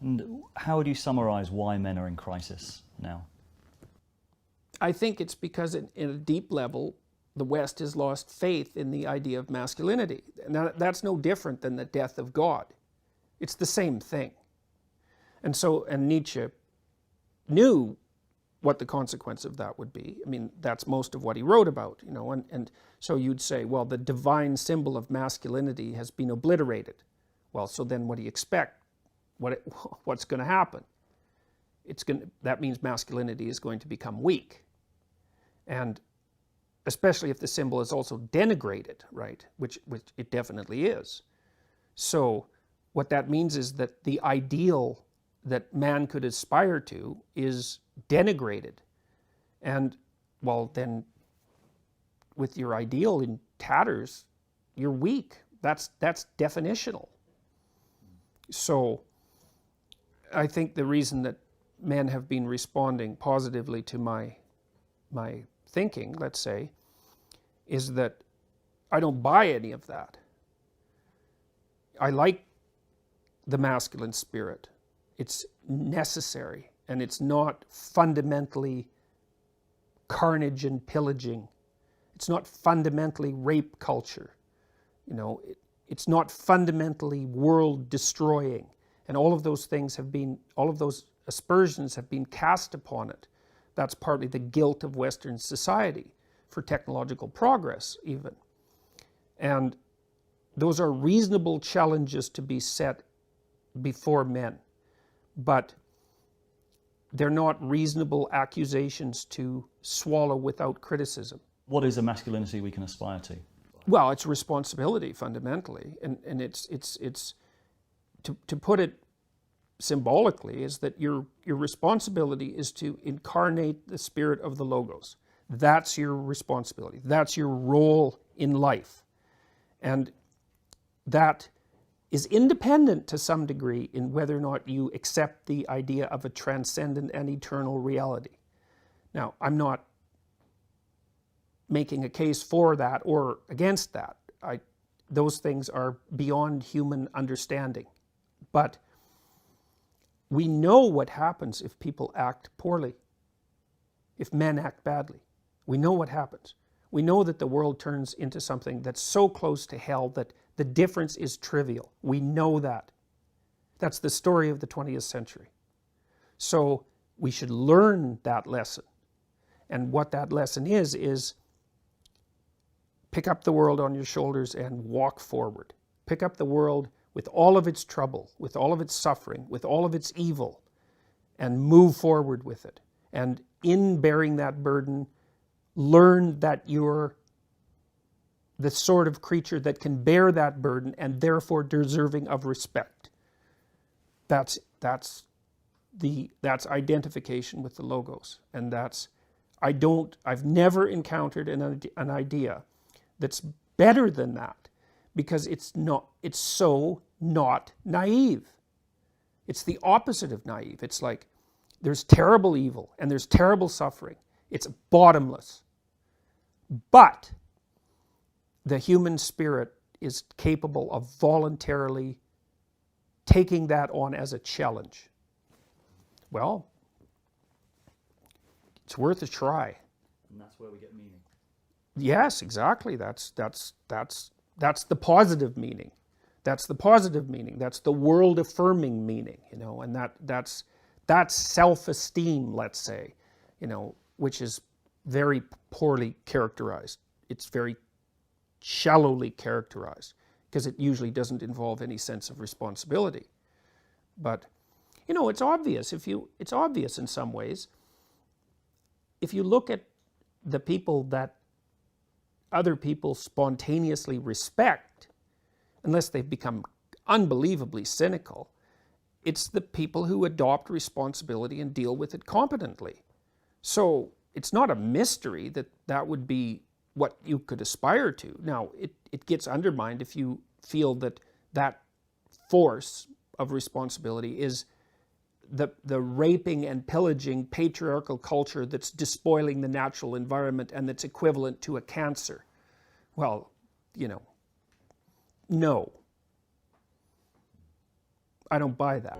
And how would you summarize why men are in crisis now? I think it's because in a deep level, the West has lost faith in the idea of masculinity. Now, that's no different than the death of God. It's the same thing. And Nietzsche knew what the consequence of that would be. I mean, that's most of what he wrote about, you know, and so you'd say, well, the divine symbol of masculinity has been obliterated. Well, so then what do you expect? What's going to happen? That means masculinity is going to become weak. And especially if the symbol is also denigrated, right? Which it definitely is. So what that means is that the ideal that man could aspire to is denigrated. And, well, then with your ideal in tatters, you're weak. That's definitional. So I think the reason that men have been responding positively to my thinking, let's say, is that I don't buy any of that. I like the masculine spirit. It's necessary, and it's not fundamentally carnage and pillaging. It's not fundamentally rape culture. You know, it's not fundamentally world destroying. And all of those things have been, all of those aspersions have been cast upon it. That's partly the guilt of Western society for technological progress, even. And those are reasonable challenges to be set before men, but they're not reasonable accusations to swallow without criticism. What is a masculinity we can aspire to? Well, it's responsibility fundamentally, and it's to put it symbolically, is that your responsibility is to incarnate the spirit of the Logos. That's your responsibility. That's your role in life. And that is independent to some degree in whether or not you accept the idea of a transcendent and eternal reality. Now, I'm not making a case for that or against that. Those things are beyond human understanding. But we know what happens if people act poorly, if men act badly. We know what happens. We know that the world turns into something that's so close to hell that the difference is trivial. We know that. That's the story of the 20th century. So we should learn that lesson. And what that lesson is pick up the world on your shoulders and walk forward. Pick up the world with all of its trouble, with all of its suffering, with all of its evil, and move forward with it. And in bearing that burden, learn that you're the sort of creature that can bear that burden and therefore deserving of respect. That's identification with the Logos. And I've never encountered an idea that's better than that, because it's so not naive. It's the opposite of naive. It's like there's terrible evil and there's terrible suffering. It's bottomless. But the human spirit is capable of voluntarily taking that on as a challenge. Well, it's worth a try. And that's where we get meaning. Yes, exactly. That's the positive meaning. That's the positive meaning. That's the world-affirming meaning, you know, and that's self-esteem, let's say, you know, which is very poorly characterized. It's very shallowly characterized because it usually doesn't involve any sense of responsibility. But, you know, it's obvious. It's obvious in some ways. If you look at the people that other people spontaneously respect, unless they've become unbelievably cynical, it's the people who adopt responsibility and deal with it competently. So it's not a mystery that that would be what you could aspire to. Now, it gets undermined if you feel that that force of responsibility is the raping and pillaging patriarchal culture that's despoiling the natural environment and that's equivalent to a cancer. Well, you know, no. I don't buy that.